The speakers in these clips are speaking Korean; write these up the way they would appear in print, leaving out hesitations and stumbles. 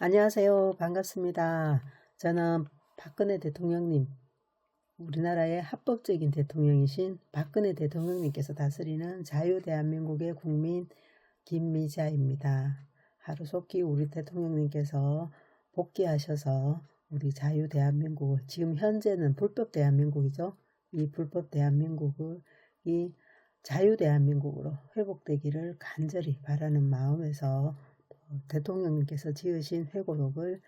안녕하세요. 반갑습니다. 저는 박근혜 대통령님, 우리나라의 합법적인 대통령이신 박근혜 대통령님께서 다스리는 자유대한민국의 국민 김미자입니다. 하루속히 우리 대통령님께서 복귀하셔서 우리 자유대한민국을, 지금 현재는 불법 대한민국이죠. 이 불법 대한민국을 이 자유대한민국으로 회복되기를 간절히 바라는 마음에서 대통령님께서 지으신 회고록을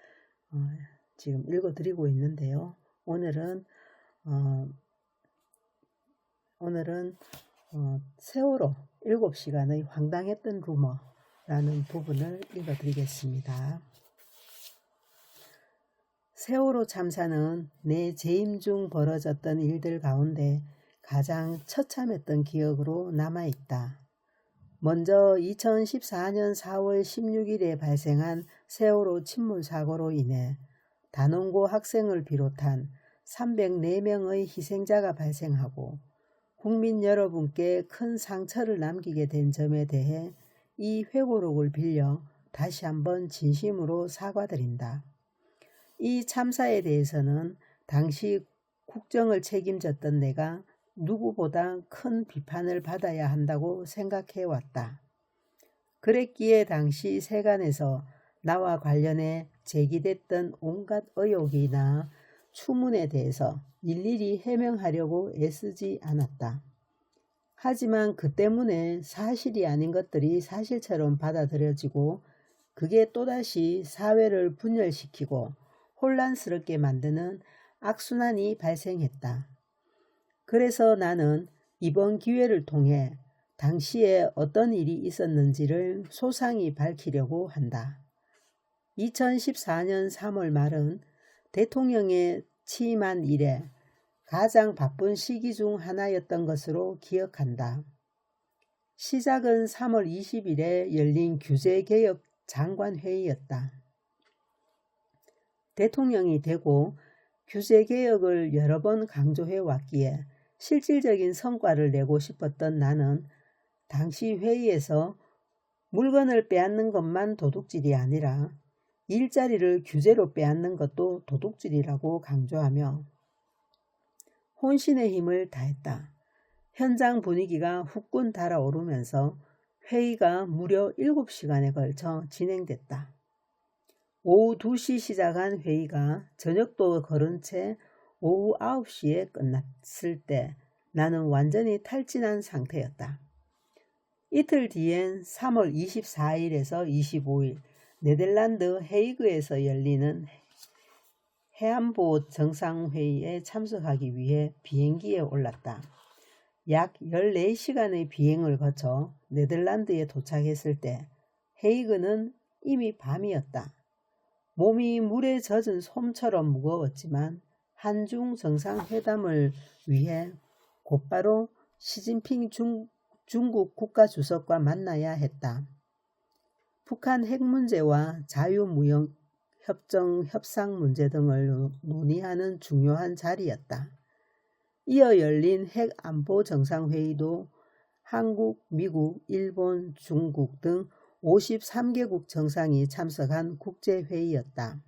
지금 읽어드리고 있는데요. 오늘은 세월호 7시간의 황당했던 루머라는 부분을 읽어드리겠습니다. 세월호 참사는 내 재임 중 벌어졌던 일들 가운데 가장 처참했던 기억으로 남아있다. 먼저 2014년 4월 16일에 발생한 세월호 침몰 사고로 인해 단원고 학생을 비롯한 304명의 희생자가 발생하고 국민 여러분께 큰 상처를 남기게 된 점에 대해 이 회고록을 빌려 다시 한번 진심으로 사과드린다. 이 참사에 대해서는 당시 국정을 책임졌던 내가 누구보다 큰 비판을 받아야 한다고 생각해 왔다. 그랬기에 당시 세간에서 나와 관련해 제기됐던 온갖 의혹이나 추문에 대해서 일일이 해명하려고 애쓰지 않았다. 하지만 그 때문에 사실이 아닌 것들이 사실처럼 받아들여지고 그게 또다시 사회를 분열시키고 혼란스럽게 만드는 악순환이 발생했다. 그래서 나는 이번 기회를 통해 당시에 어떤 일이 있었는지를 소상히 밝히려고 한다. 2014년 3월 말은 대통령의 취임한 이래 가장 바쁜 시기 중 하나였던 것으로 기억한다. 시작은 3월 20일에 열린 규제개혁 장관회의였다. 대통령이 되고 규제개혁을 여러 번 강조해 왔기에 실질적인 성과를 내고 싶었던 나는 당시 회의에서 물건을 빼앗는 것만 도둑질이 아니라 일자리를 규제로 빼앗는 것도 도둑질이라고 강조하며 혼신의 힘을 다했다. 현장 분위기가 후끈 달아오르면서 회의가 무려 7시간에 걸쳐 진행됐다. 오후 2시 시작한 회의가 저녁도 거른 채 오후 9시에 끝났을 때 나는 완전히 탈진한 상태였다. 이틀 뒤엔 3월 24일에서 25일 네덜란드 헤이그에서 열리는 해안보호 정상회의에 참석하기 위해 비행기에 올랐다. 약 14시간의 비행을 거쳐 네덜란드에 도착했을 때 헤이그는 이미 밤이었다. 몸이 물에 젖은 솜처럼 무거웠지만 한중 정상회담을 위해 곧바로 시진핑 중국 국가주석과 만나야 했다. 북한 핵 문제와 자유무역 협정 협상 문제 등을 논의하는 중요한 자리였다. 이어 열린 핵 안보 정상회의도 한국, 미국, 일본, 중국 등 53개국 정상이 참석한 국제회의였다.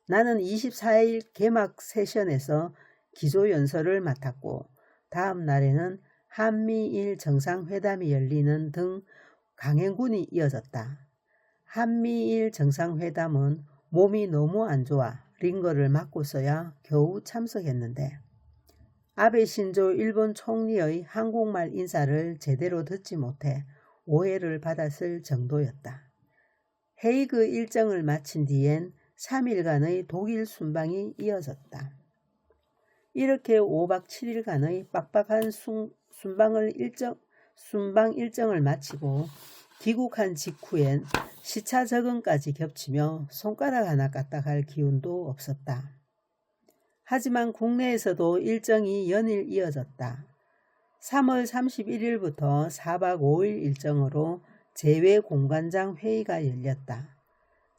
나는 24일 개막 세션에서 기조연설을 맡았고 다음 날에는 한미일 정상회담이 열리는 등 강행군이 이어졌다. 한미일 정상회담은 몸이 너무 안 좋아 링거를 맞고서야 겨우 참석했는데 아베 신조 일본 총리의 한국말 인사를 제대로 듣지 못해 오해를 받았을 정도였다. 헤이그 일정을 마친 뒤엔 3일간의 독일 순방이 이어졌다. 이렇게 5박 7일간의 빡빡한 순방 일정을 마치고 귀국한 직후엔 시차 적응까지 겹치며 손가락 하나 까딱할 기운도 없었다. 하지만 국내에서도 일정이 연일 이어졌다. 3월 31일부터 4박 5일 일정으로 재외공관장 회의가 열렸다.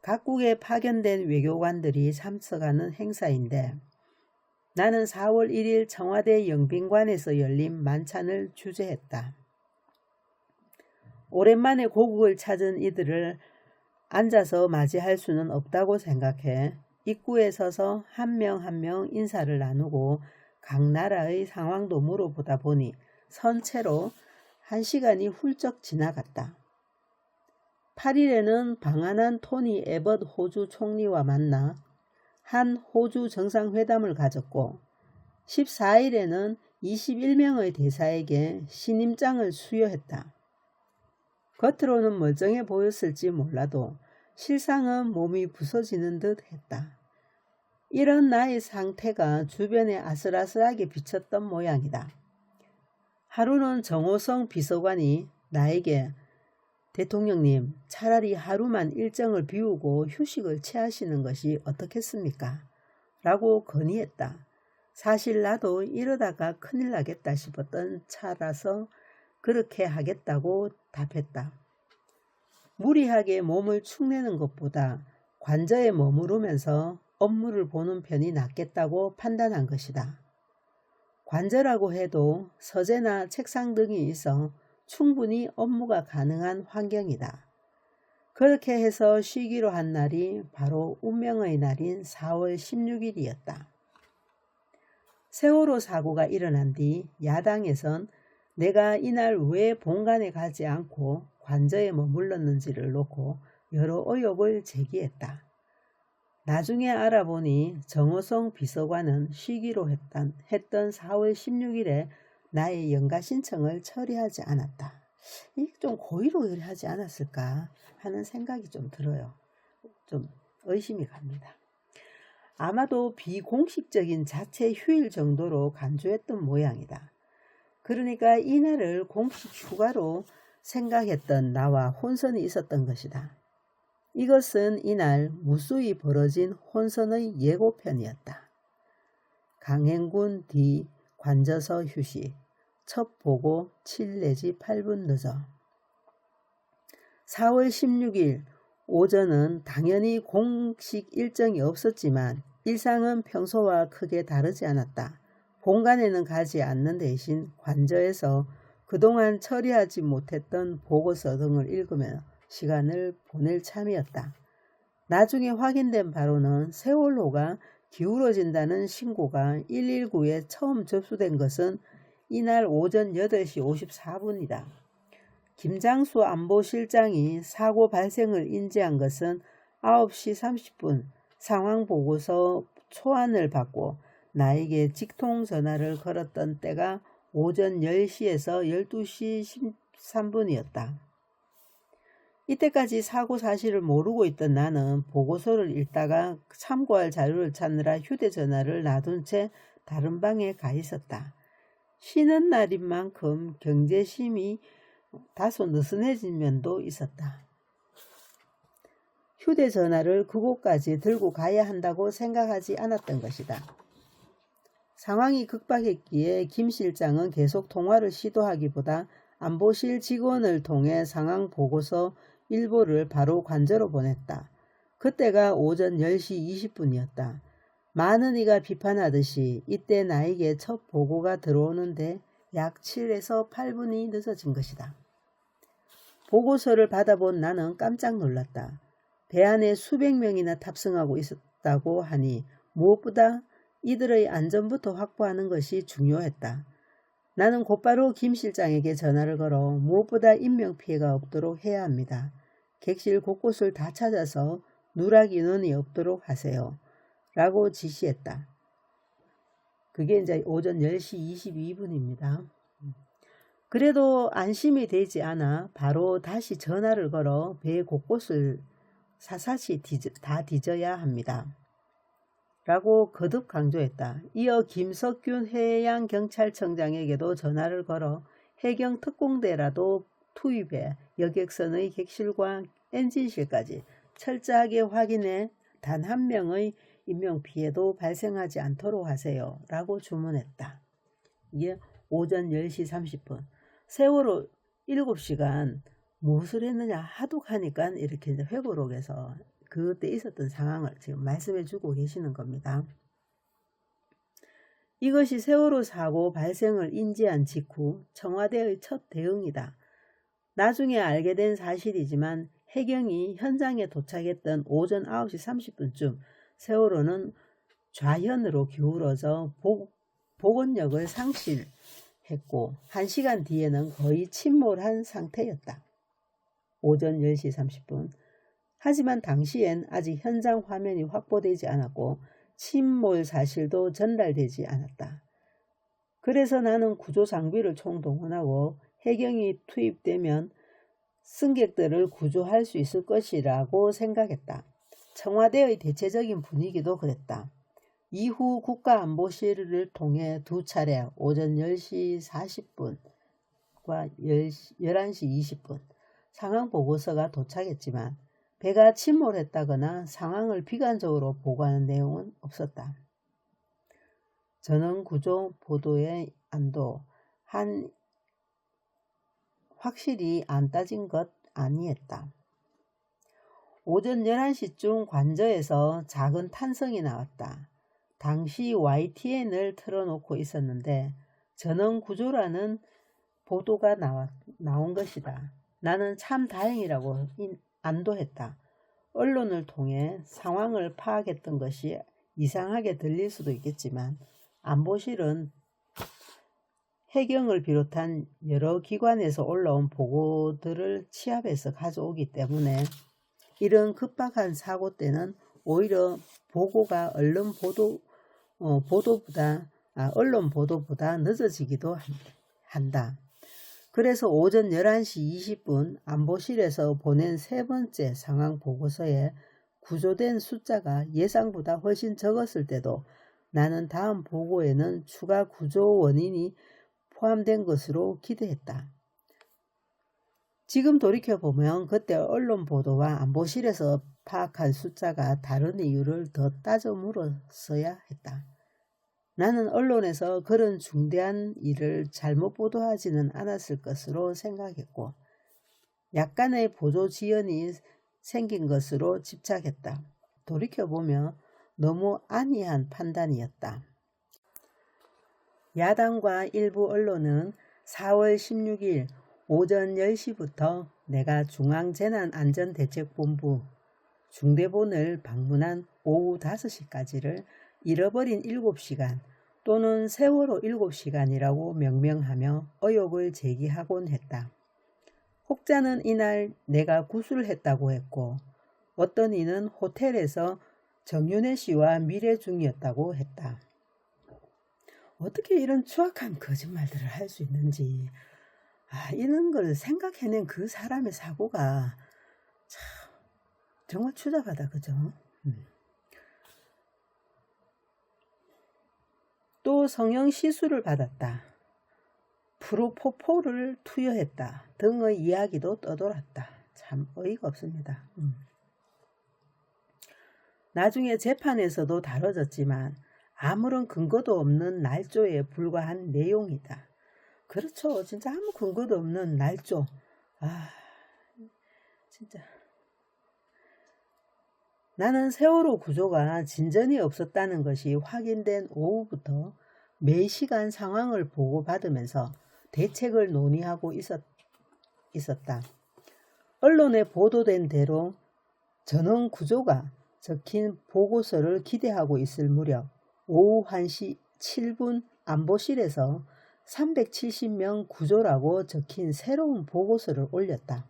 각국에 파견된 외교관들이 참석하는 행사인데 나는 4월 1일 청와대 영빈관에서 열린 만찬을 주재했다. 오랜만에 고국을 찾은 이들을 앉아서 맞이할 수는 없다고 생각해 입구에 서서 한 명 한 명 인사를 나누고 각 나라의 상황도 물어보다 보니 선체로 1시간이 훌쩍 지나갔다. 8일에는 방한한 토니 에벗 호주 총리와 만나 한 호주 정상회담을 가졌고 14일에는 21명의 대사에게 신임장을 수여했다. 겉으로는 멀쩡해 보였을지 몰라도 실상은 몸이 부서지는 듯 했다. 이런 나의 상태가 주변에 아슬아슬하게 비쳤던 모양이다. 하루는 정호성 비서관이 나에게 대통령님, 차라리 하루만 일정을 비우고 휴식을 취하시는 것이 어떻겠습니까? 라고 건의했다. 사실 나도 이러다가 큰일 나겠다 싶었던 차라서 그렇게 하겠다고 답했다. 무리하게 몸을 축내는 것보다 관저에 머무르면서 업무를 보는 편이 낫겠다고 판단한 것이다. 관저라고 해도 서재나 책상 등이 있어 충분히 업무가 가능한 환경이다. 그렇게 해서 쉬기로 한 날이 바로 운명의 날인 4월 16일이었다. 세월호 사고가 일어난 뒤 야당에선 내가 이날 왜 본관에 가지 않고 관저에 머물렀는지를 놓고 여러 의혹을 제기했다. 나중에 알아보니 정호성 비서관은 쉬기로 했던 4월 16일에 나의 연가 신청을 처리하지 않았다. 이게 좀 고의로 하지 않았을까 하는 생각이 좀 들어요. 좀 의심이 갑니다. 아마도 비공식적인 자체 휴일 정도로 간주했던 모양이다. 그러니까 이날을 공식 휴가로 생각했던 나와 혼선이 있었던 것이다. 이것은 이날 무수히 벌어진 혼선의 예고편이었다. 강행군 뒤 관저서 휴식, 첫 보고 7 내지 8분 늦어. 4월 16일 오전은 당연히 공식 일정이 없었지만 일상은 평소와 크게 다르지 않았다. 본관에는 가지 않는 대신 관저에서 그동안 처리하지 못했던 보고서 등을 읽으며 시간을 보낼 참이었다. 나중에 확인된 바로는 세월호가 기울어진다는 신고가 119에 처음 접수된 것은 이날 오전 8시 54분이다. 김장수 안보실장이 사고 발생을 인지한 것은 9시 30분 상황보고서 초안을 받고 나에게 직통전화를 걸었던 때가 오전 10시에서 12시 13분이었다. 이때까지 사고 사실을 모르고 있던 나는 보고서를 읽다가 참고할 자료를 찾느라 휴대전화를 놔둔 채 다른 방에 가 있었다. 쉬는 날인 만큼 경제심이 다소 느슨해진 면도 있었다. 휴대전화를 그곳까지 들고 가야 한다고 생각하지 않았던 것이다. 상황이 급박했기에 김 실장은 계속 통화를 시도하기보다 안보실 직원을 통해 상황 보고서 일보를 바로 관저로 보냈다. 그때가 오전 10시 20분이었다. 많은 이가 비판하듯이 이때 나에게 첫 보고가 들어오는데 약 7에서 8분이 늦어진 것이다. 보고서를 받아본 나는 깜짝 놀랐다. 배 안에 수백 명이나 탑승하고 있었다고 하니 무엇보다 이들의 안전부터 확보하는 것이 중요했다. 나는 곧바로 김 실장에게 전화를 걸어 무엇보다 인명피해가 없도록 해야 합니다. 객실 곳곳을 다 찾아서 누락 인원이 없도록 하세요. 라고 지시했다. 그게 이제 오전 10시 22분입니다. 그래도 안심이 되지 않아 바로 다시 전화를 걸어 배 곳곳을 사사시 다 뒤져야 합니다. 라고 거듭 강조했다. 이어 김석균 해양경찰청장에게도 전화를 걸어 해경특공대라도 투입해 여객선의 객실과 엔진실까지 철저하게 확인해 단 한 명의 인명피해도 발생하지 않도록 하세요. 라고 주문했다. 이게 오전 10시 30분. 세월호 7시간 무엇을 했느냐 하도 하니까 이렇게 이제 회고록에서 그때 있었던 상황을 지금 말씀해 주고 계시는 겁니다. 이것이 세월호 사고 발생을 인지한 직후 청와대의 첫 대응이다. 나중에 알게 된 사실이지만 해경이 현장에 도착했던 오전 9시 30분쯤 세월호는 좌현으로 기울어져 복원력을 상실했고 1시간 뒤에는 거의 침몰한 상태였다. 오전 10시 30분. 하지만 당시엔 아직 현장 화면이 확보되지 않았고 침몰 사실도 전달되지 않았다. 그래서 나는 구조 장비를 총동원하고 해경이 투입되면 승객들을 구조할 수 있을 것이라고 생각했다. 청와대의 대체적인 분위기도 그랬다. 이후 국가안보실을 통해 두 차례 오전 10시 40분과 11시 20분 상황 보고서가 도착했지만 배가 침몰했다거나 상황을 비관적으로 보고하는 내용은 없었다. 전원 구조 보도의 안도 확실히 안 따진 것 아니었다. 오전 11시쯤 관저에서 작은 탄성이 나왔다. 당시 YTN을 틀어놓고 있었는데 전원 구조라는 보도가 나온 것이다. 나는 참 다행이라고 안도했다. 언론을 통해 상황을 파악했던 것이 이상하게 들릴 수도 있겠지만 안보실은 해경을 비롯한 여러 기관에서 올라온 보고들을 취합해서 가져오기 때문에 이런 급박한 사고 때는 오히려 보고가 언론 보도보다 늦어지기도 한다. 그래서 오전 11시 20분 안보실에서 보낸 세 번째 상황 보고서에 구조된 숫자가 예상보다 훨씬 적었을 때도 나는 다음 보고에는 추가 구조 원인이 포함된 것으로 기대했다. 지금 돌이켜보면 그때 언론 보도와 안보실에서 파악한 숫자가 다른 이유를 더 따져 물었어야 했다. 나는 언론에서 그런 중대한 일을 잘못 보도하지는 않았을 것으로 생각했고 약간의 보도 지연이 생긴 것으로 집착했다. 돌이켜보면 너무 안이한 판단이었다. 야당과 일부 언론은 4월 16일 오전 10시부터 내가 중앙재난안전대책본부 중대본을 방문한 오후 5시까지를 잃어버린 7시간 또는 세월호 7시간이라고 명명하며 의혹을 제기하곤 했다. 혹자는 이날 내가 구술했다고 했고 어떤 이는 호텔에서 정윤혜 씨와 미래 중이었다고 했다. 어떻게 이런 추악한 거짓말들을 할 수 있는지 이런 걸 생각해낸 그 사람의 사고가 참 정말 추잡하다. 그죠? 또 성형 시술을 받았다. 프로포폴을 투여했다 등의 이야기도 떠돌았다. 참 어이가 없습니다. 나중에 재판에서도 다뤄졌지만 아무런 근거도 없는 날조에 불과한 내용이다. 그렇죠. 진짜 아무 근거도 없는 날조. 진짜. 나는 세월호 구조가 진전이 없었다는 것이 확인된 오후부터 매시간 상황을 보고받으면서 대책을 논의하고 있었다. 언론에 보도된 대로 전원 구조가 적힌 보고서를 기대하고 있을 무렵 오후 1시 7분 안보실에서 370명 구조라고 적힌 새로운 보고서를 올렸다.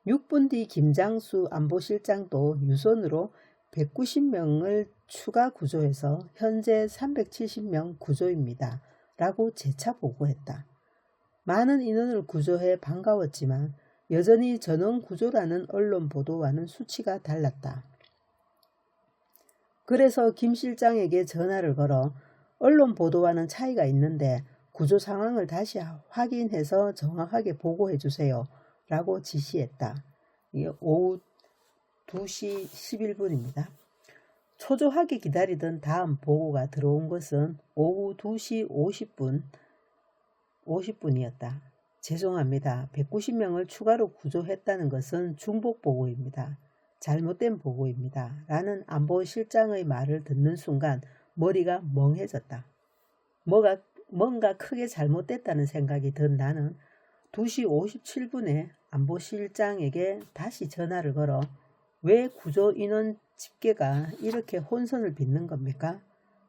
6분 뒤 김장수 안보실장도 유선으로 190명을 추가 구조해서 현재 370명 구조입니다. 라고 재차 보고했다. 많은 인원을 구조해 반가웠지만 여전히 전원 구조라는 언론 보도와는 수치가 달랐다. 그래서 김 실장에게 전화를 걸어 언론 보도와는 차이가 있는데 구조 상황을 다시 확인해서 정확하게 보고해 주세요. 라고 지시했다. 이게 오후 2시 11분입니다. 초조하게 기다리던 다음 보고가 들어온 것은 오후 2시 50분이었다. 죄송합니다. 190명을 추가로 구조했다는 것은 중복 보고입니다. 잘못된 보고입니다. 라는 안보실장의 말을 듣는 순간 머리가 멍해졌다. 뭔가 크게 잘못됐다는 생각이 든 나는 2시 57분에 안보실장에게 다시 전화를 걸어 왜 구조인원 집계가 이렇게 혼선을 빚는 겁니까?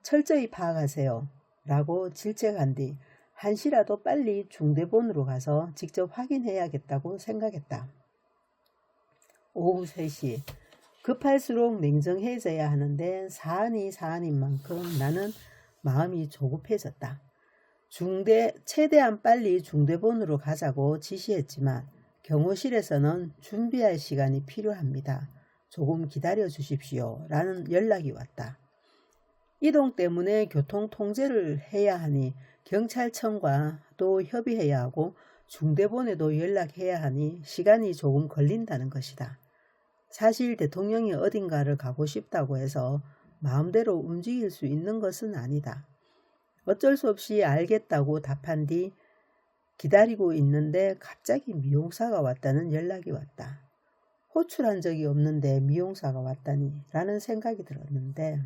철저히 파악하세요. 라고 질책한 뒤 1시라도 빨리 중대본으로 가서 직접 확인해야겠다고 생각했다. 오후 3시. 급할수록 냉정해져야 하는데 사안이 사안인 만큼 나는 마음이 조급해졌다. 최대한 빨리 중대본으로 가자고 지시했지만 경호실에서는 준비할 시간이 필요합니다. 조금 기다려 주십시오. 라는 연락이 왔다. 이동 때문에 교통 통제를 해야 하니 경찰청과도 협의해야 하고 중대본에도 연락해야 하니 시간이 조금 걸린다는 것이다. 사실 대통령이 어딘가를 가고 싶다고 해서 마음대로 움직일 수 있는 것은 아니다. 어쩔 수 없이 알겠다고 답한 뒤 기다리고 있는데 갑자기 미용사가 왔다는 연락이 왔다. 호출한 적이 없는데 미용사가 왔다니 라는 생각이 들었는데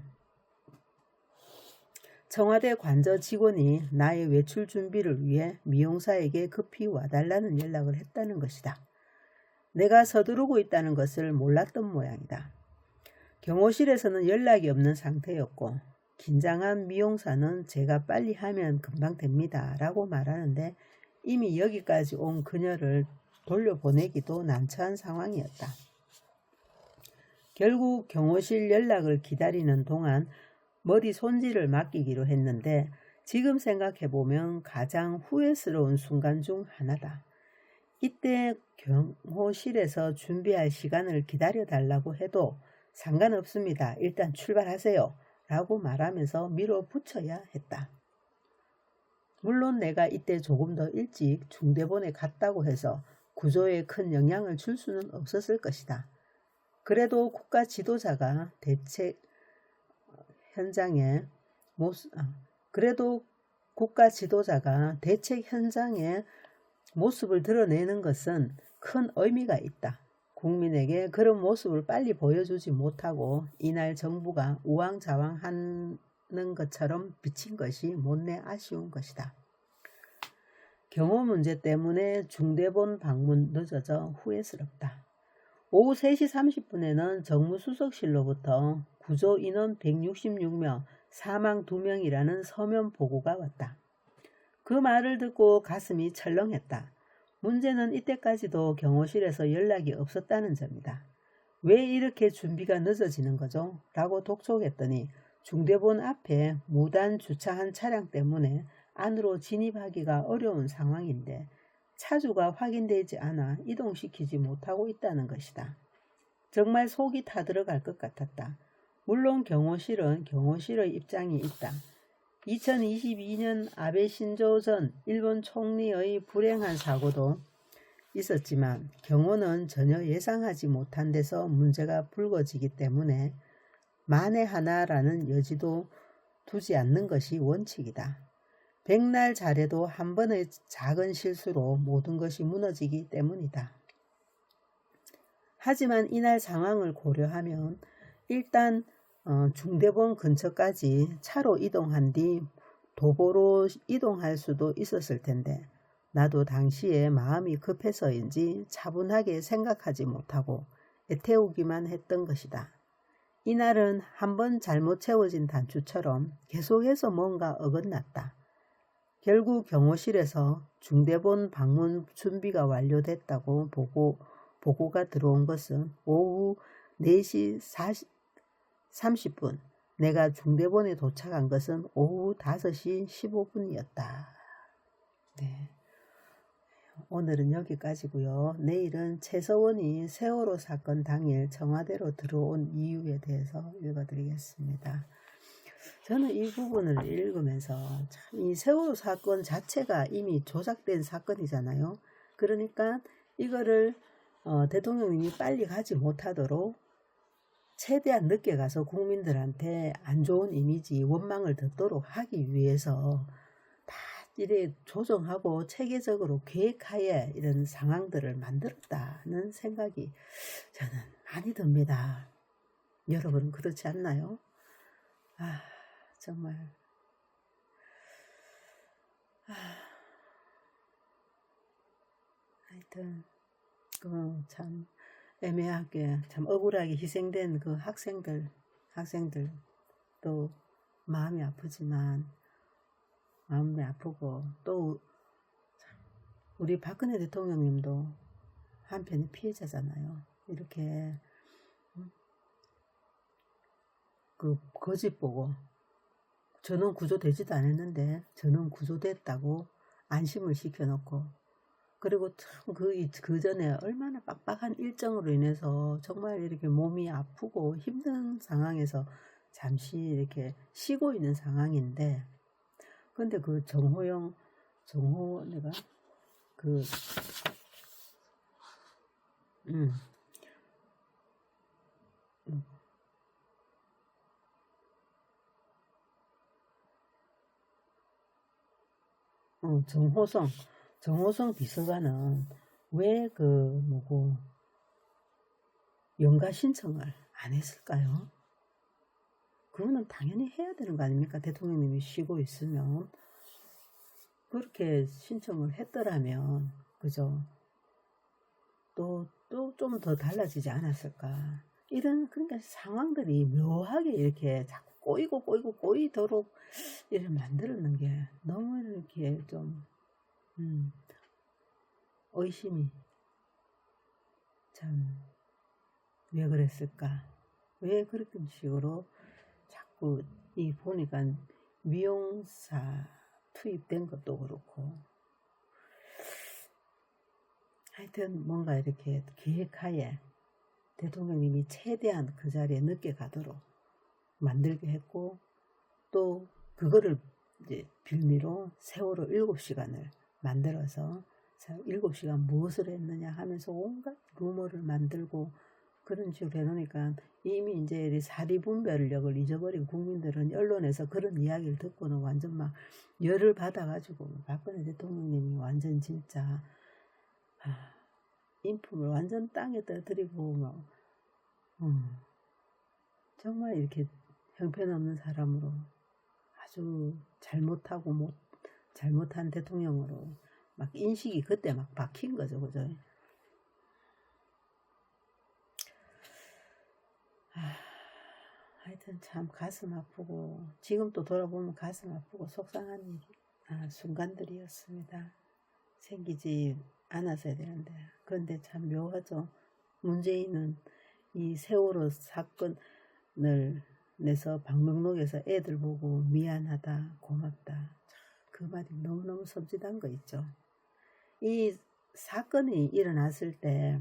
청와대 관저 직원이 나의 외출 준비를 위해 미용사에게 급히 와달라는 연락을 했다는 것이다. 내가 서두르고 있다는 것을 몰랐던 모양이다. 경호실에서는 연락이 없는 상태였고 긴장한 미용사는 제가 빨리 하면 금방 됩니다 라고 말하는데 이미 여기까지 온 그녀를 돌려보내기도 난처한 상황이었다. 결국 경호실 연락을 기다리는 동안 머리 손질을 맡기기로 했는데 지금 생각해보면 가장 후회스러운 순간 중 하나다. 이때 경호실에서 준비할 시간을 기다려달라고 해도 상관없습니다. 일단 출발하세요. 라고 말하면서 밀어붙여야 했다. 물론 내가 이때 조금 더 일찍 중대본에 갔다고 해서 구조에 큰 영향을 줄 수는 없었을 것이다. 그래도 국가 지도자가 대책 현장에 모습을 드러내는 것은 큰 의미가 있다. 국민에게 그런 모습을 빨리 보여주지 못하고 이날 정부가 우왕좌왕하는 것처럼 비친 것이 못내 아쉬운 것이다. 경호 문제 때문에 중대본 방문 늦어져 후회스럽다. 오후 3시 30분에는 정무수석실로부터 구조 인원 166명, 사망 2명이라는 서면 보고가 왔다. 그 말을 듣고 가슴이 철렁했다. 문제는 이때까지도 경호실에서 연락이 없었다는 점이다. 왜 이렇게 준비가 늦어지는 거죠? 라고 독촉했더니 중대본 앞에 무단 주차한 차량 때문에 안으로 진입하기가 어려운 상황인데 차주가 확인되지 않아 이동시키지 못하고 있다는 것이다. 정말 속이 타들어갈 것 같았다. 물론 경호실은 경호실의 입장이 있다. 2022년 아베 신조 전 일본 총리의 불행한 사고도 있었지만 경호는 전혀 예상하지 못한 데서 문제가 불거지기 때문에 만에 하나라는 여지도 두지 않는 것이 원칙이다. 백날 잘해도 한 번의 작은 실수로 모든 것이 무너지기 때문이다. 하지만 이날 상황을 고려하면 일단 중대본 근처까지 차로 이동한 뒤 도보로 이동할 수도 있었을 텐데 나도 당시에 마음이 급해서인지 차분하게 생각하지 못하고 애태우기만 했던 것이다. 이날은 한번 잘못 채워진 단추처럼 계속해서 뭔가 어긋났다. 결국 경호실에서 중대본 방문 준비가 완료됐다고 보고가 들어온 것은 오후 4시 30분, 내가 중대본에 도착한 것은 오후 5시 15분이었다. 네. 오늘은 여기까지고요. 내일은 최서원이 세월호 사건 당일 청와대로 들어온 이유에 대해서 읽어드리겠습니다. 저는 이 부분을 읽으면서 참 이 세월호 사건 자체가 이미 조작된 사건이잖아요. 그러니까 이거를 대통령님이 빨리 가지 못하도록 최대한 늦게 가서 국민들한테 안 좋은 이미지, 원망을 듣도록 하기 위해서 다 이래 조정하고 체계적으로 계획하에 이런 상황들을 만들었다는 생각이 저는 많이 듭니다. 여러분은 그렇지 않나요? 정말 하여튼 그 참 애매하게 참 억울하게 희생된 그 학생들 또 마음이 아프고 또 우리 박근혜 대통령님도 한편의 피해자잖아요. 이렇게 그 거짓 보고 전원 구조되지도 않았는데 전원 구조됐다고 안심을 시켜놓고, 그리고 참 그 전에 얼마나 빡빡한 일정으로 인해서 정말 이렇게 몸이 아프고 힘든 상황에서 잠시 이렇게 쉬고 있는 상황인데, 근데 그 내가 그 음, 음, 정호성 비서관은 왜 그 뭐고 연가 신청을 안 했을까요? 그거는 당연히 해야 되는 거 아닙니까? 대통령님이 쉬고 있으면. 그렇게 신청을 했더라면, 그죠? 또 좀 더 달라지지 않았을까? 그러니까 상황들이 묘하게 이렇게 자꾸 꼬이도록 이렇게 만들었는 게 너무 이렇게 좀, 의심이 참, 왜 그랬을까? 왜 그렇게 식으로 자꾸 보니까 미용사 투입된 것도 그렇고, 하여튼 뭔가 이렇게 계획하에 대통령님이 최대한 그 자리에 늦게 가도록 만들게 했고, 또 그거를 이제 빌미로 세월호 7시간을 만들어서 7시간 무엇을 했느냐 하면서 온갖 루머를 만들고 그런 식으로 해놓으니까 이미 이제 사리분별력을 잊어버린 국민들은 언론에서 그런 이야기를 듣고는 완전 막 열을 받아가지고 박근혜 대통령님이 완전 진짜 인품을 완전 땅에 떠들이고 막 정말 이렇게 형편없는 사람으로 아주 잘못한 대통령으로 막 인식이 그때 막 박힌 거죠, 그죠? 하여튼 참 가슴 아프고, 지금 또 돌아보면 가슴 아프고 속상한 순간들이었습니다. 생기지 않았어야 되는데. 그런데 참 묘하죠. 문재인은 이 세월호 사건을 내서 방명록에서 애들 보고 미안하다, 고맙다, 그 말이 너무너무 섬찟한 거 있죠. 이 사건이 일어났을 때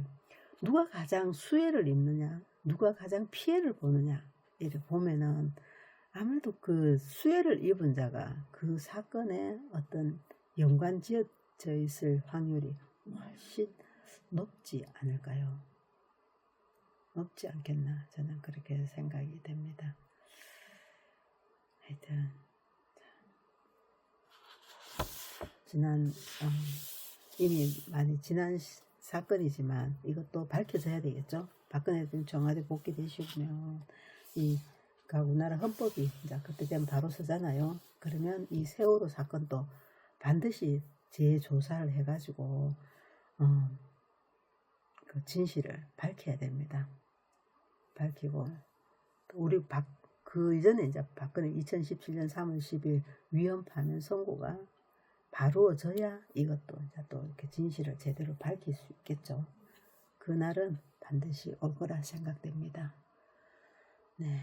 누가 가장 수혜를 입느냐, 누가 가장 피해를 보느냐, 이렇게 보면은 아무래도 그 수혜를 입은 자가 그 사건에 어떤 연관지어져 있을 확률이 훨씬 높지 않을까요? 높지 않겠나, 저는 그렇게 생각이 됩니다. 하여튼 이미 많이 지난 사건이지만 이것도 밝혀져야 되겠죠. 박근혜 대통령 청와대 복귀되시면 우리나라 헌법이 이제 그때 되면 바로 서잖아요. 그러면 이 세월호 사건도 반드시 재조사를 해가지고 그 진실을 밝혀야 됩니다. 밝히고, 우리 그 이전에 이제 박근혜 2017년 3월 10일 위헌 파면 선고가 바로져야 이것도 이제 또 이렇게 진실을 제대로 밝힐 수 있겠죠. 그날은 반드시 올 거라 생각됩니다. 네,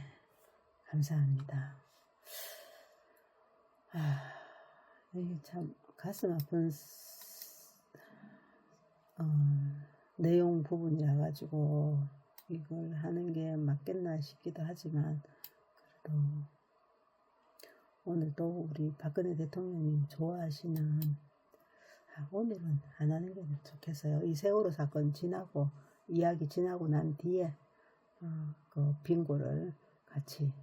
감사합니다. 이게 참 가슴 아픈 내용 부분이라 가지고 이걸 하는 게 맞겠나 싶기도 하지만, 그래도 오늘도 우리 박근혜 대통령님 좋아하시는, 오늘은 안 하는 게 좋겠어요. 이 세월호 사건 이야기 지나고 난 뒤에 그 빙고를 같이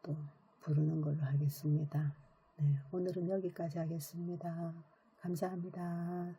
또 부르는 걸로 하겠습니다. 네, 오늘은 여기까지 하겠습니다. 감사합니다.